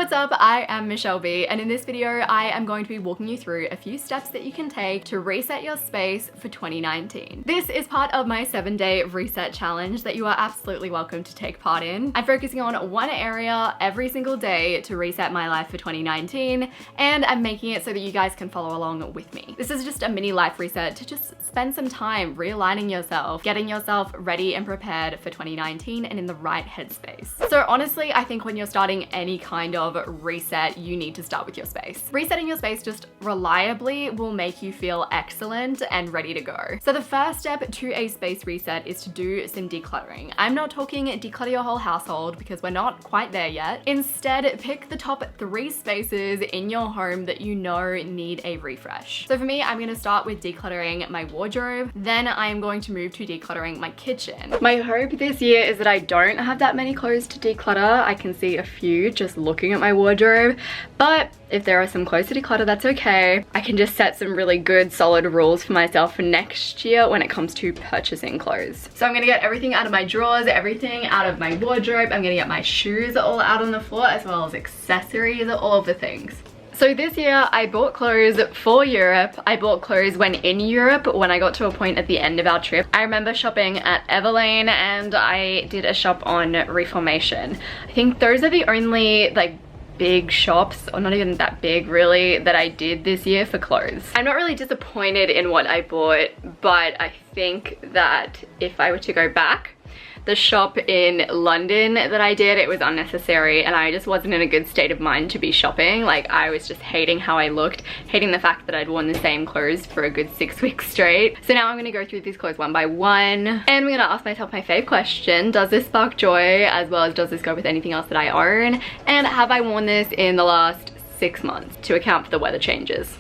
what's up? I am Michelle B, and in this video I am going to be walking you through a few steps that you can take to reset your space for 2019. This is part of my 7-day reset challenge that you are absolutely welcome to take part in. I'm focusing on one area every single day to reset my life for 2019, and I'm making it so that you guys can follow along with me. This is just a mini life reset to just spend some time realigning yourself, getting yourself ready and prepared for 2019 and in the right headspace. So honestly, I think when you're starting any kind of reset, you need to start with your space. Resetting your space just reliably will make you feel excellent and ready to go. So the first step to a space reset is to do some decluttering. I'm not talking declutter your whole household because we're not quite there yet. Instead, pick the top 3 spaces in your home that you know need a refresh. So for me, I'm gonna start with decluttering my wardrobe. Then I'm going to move to decluttering my kitchen. My hope this year is that I don't have that many clothes to declutter. I can see a few just looking at my wardrobe, but if there are some clothes to declutter, that's okay. I can just set some really good solid rules for myself for next year when it comes to purchasing clothes. So I'm gonna get everything out of my drawers, everything out of my wardrobe. I'm gonna get my shoes all out on the floor as well as accessories, all of the things. So this year I bought clothes for Europe. I bought clothes when in Europe when I got to a point at the end of our trip. I remember shopping at Alain and I did a shop on Reformation. I think those are the only like big shops, or not even that big really, that I did this year for clothes. I'm not really disappointed in what I bought, but I think that if I were to go back, the shop in London that I did, it was unnecessary and I just wasn't in a good state of mind to be shopping. Like, I was just hating how I looked, hating the fact that I'd worn the same clothes for a good 6 weeks straight. So now I'm gonna go through these clothes one by one and I'm gonna ask myself my fave question: does this spark joy, as well as does this go with anything else that I own, and have I worn this in the last 6 months to account for the weather changes?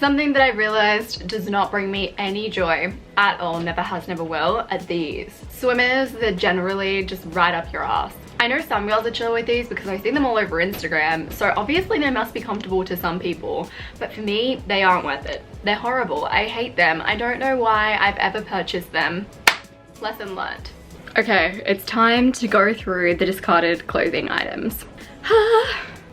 Something that I realized does not bring me any joy at all, never has, never will, are these. Swimmers that generally just right up your ass. I know some girls are chill with these because I see them all over Instagram, so obviously they must be comfortable to some people, but for me, they aren't worth it. They're horrible. I hate them. I don't know why I've ever purchased them. Lesson learned. Okay, it's time to go through the discarded clothing items.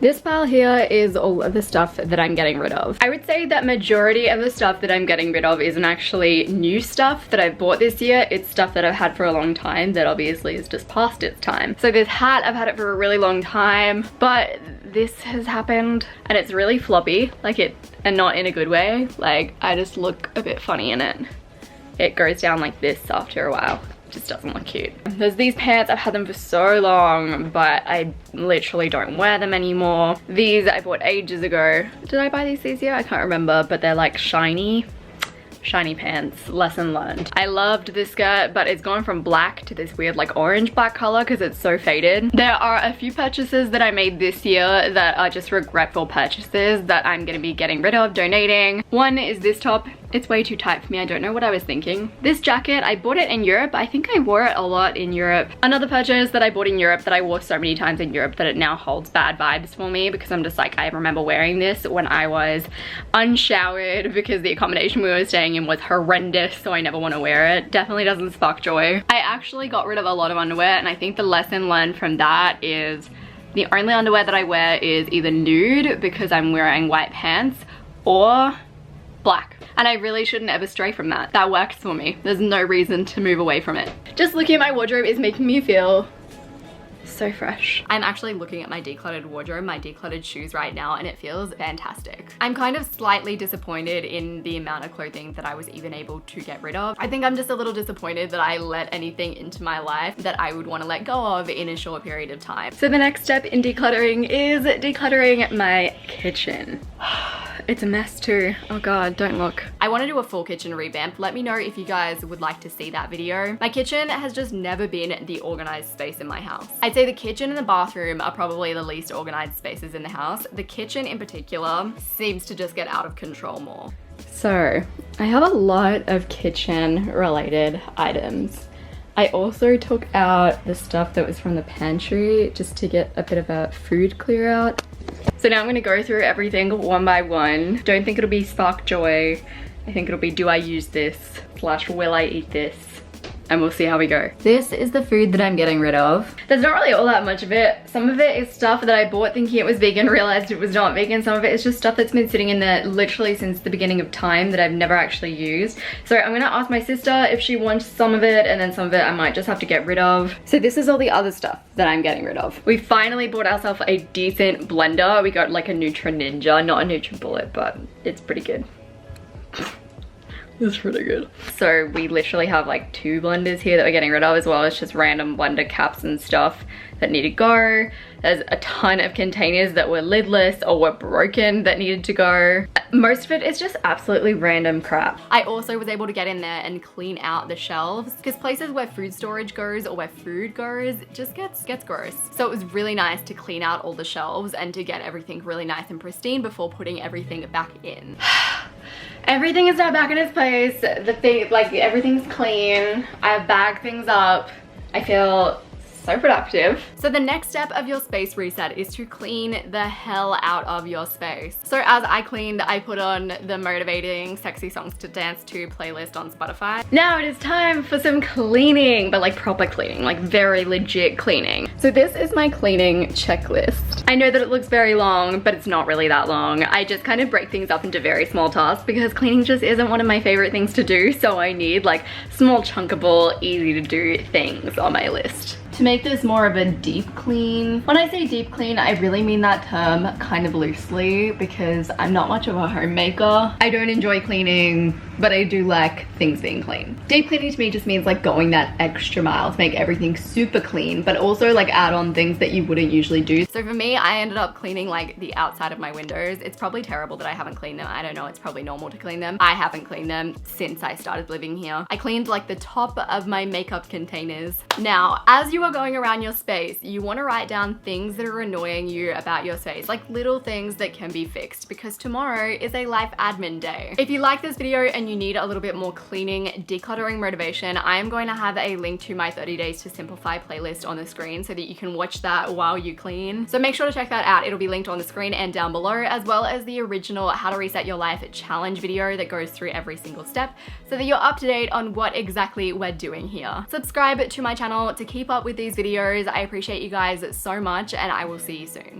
This pile here is all of the stuff that I'm getting rid of. I would say that majority of the stuff that I'm getting rid of isn't actually new stuff that I've bought this year. It's stuff that I've had for a long time that obviously is just past its time. So this hat, I've had it for a really long time, but this has happened and it's really floppy, and not in a good way. Like, I just look a bit funny in it. It goes down like this after a while. Just doesn't look cute. There's these pants, I've had them for so long, but I literally don't wear them anymore. These I bought ages ago. Did I buy these year? I can't remember, but they're like shiny pants. Lesson learned. I loved this skirt, but it's gone from black to this weird like orange black color because it's so faded. There are a few purchases that I made this year that are just regretful purchases that I'm gonna be getting rid of, donating. One is this top. It's way too tight for me. I don't know what I was thinking. This jacket, I bought it in Europe. I think I wore it a lot in Europe. Another purchase that I bought in Europe that I wore so many times in Europe that it now holds bad vibes for me because I'm just like, I remember wearing this when I was unshowered because the accommodation we were staying in was horrendous, so I never want to wear it. Definitely doesn't spark joy. I actually got rid of a lot of underwear, and I think the lesson learned from that is the only underwear that I wear is either nude because I'm wearing white pants or black. And I really shouldn't ever stray from that. That works for me. There's no reason to move away from it. Just looking at my wardrobe is making me feel so fresh. I'm actually looking at my decluttered wardrobe, my decluttered shoes right now, and it feels fantastic. I'm kind of slightly disappointed in the amount of clothing that I was even able to get rid of. I think I'm just a little disappointed that I let anything into my life that I would want to let go of in a short period of time. So the next step in decluttering is decluttering my kitchen. It's a mess too. Oh god, don't look. I want to do a full kitchen revamp. Let me know if you guys would like to see that video. My kitchen has just never been the organized space in my house. I'd say the kitchen and the bathroom are probably the least organized spaces in the house. The kitchen in particular seems to just get out of control more. So I have a lot of kitchen related items. I also took out the stuff that was from the pantry just to get a bit of a food clear out. So now I'm gonna go through everything one by one. Don't think it'll be spark joy. I think it'll be, do I use this? / will I eat this? and we'll see how we go. This is the food that I'm getting rid of. There's not really all that much of it. Some of it is stuff that I bought thinking it was vegan, realized it was not vegan. Some of it is just stuff that's been sitting in there literally since the beginning of time that I've never actually used. So I'm gonna ask my sister if she wants some of it, and then some of it I might just have to get rid of. So this is all the other stuff that I'm getting rid of. We finally bought ourselves a decent blender. We got like a Ninja, not a NutriBullet, but it's pretty good. It's pretty good. So we literally have like 2 blenders here that we're getting rid of, as well as just random blender caps and stuff that need to go. There's a ton of containers that were lidless or were broken that needed to go. Most of it is just absolutely random crap. I also was able to get in there and clean out the shelves, because places where food storage goes or where food goes just gets gross. So it was really nice to clean out all the shelves and to get everything really nice and pristine before putting everything back in. Everything is now back in its place. The thing, like, everything's clean. I've bagged things up. I feel so productive. So the next step of your space reset is to clean the hell out of your space. So as I cleaned, I put on the motivating sexy songs to dance to playlist on Spotify. Now it is time for some cleaning, but like proper cleaning, like very legit cleaning. So this is my cleaning checklist. I know that it looks very long, but it's not really that long. I just kind of break things up into very small tasks because cleaning just isn't one of my favorite things to do. So I need like small chunkable, easy to do things on my list. To make this more of a deep clean, when I say deep clean, I really mean that term kind of loosely because I'm not much of a homemaker. I don't enjoy cleaning, but I do like things being clean. Deep cleaning to me just means like going that extra mile to make everything super clean, but also like add on things that you wouldn't usually do. So for me, I ended up cleaning like the outside of my windows. It's probably terrible that I haven't cleaned them. I don't know, it's probably normal to clean them. I haven't cleaned them since I started living here. I cleaned like the top of my makeup containers. Now, as you are going around your space, you want to write down things that are annoying you about your space, like little things that can be fixed, because tomorrow is a life admin day. If you like this video and you need a little bit more cleaning, decluttering motivation, I am going to have a link to my 30 Days to Simplify playlist on the screen so that you can watch that while you clean. So make sure to check that out. It'll be linked on the screen and down below, as well as the original How to Reset Your Life challenge video that goes through every single step so that you're up to date on what exactly we're doing here. Subscribe to my channel to keep up with these videos. I appreciate you guys so much, and I will see you soon.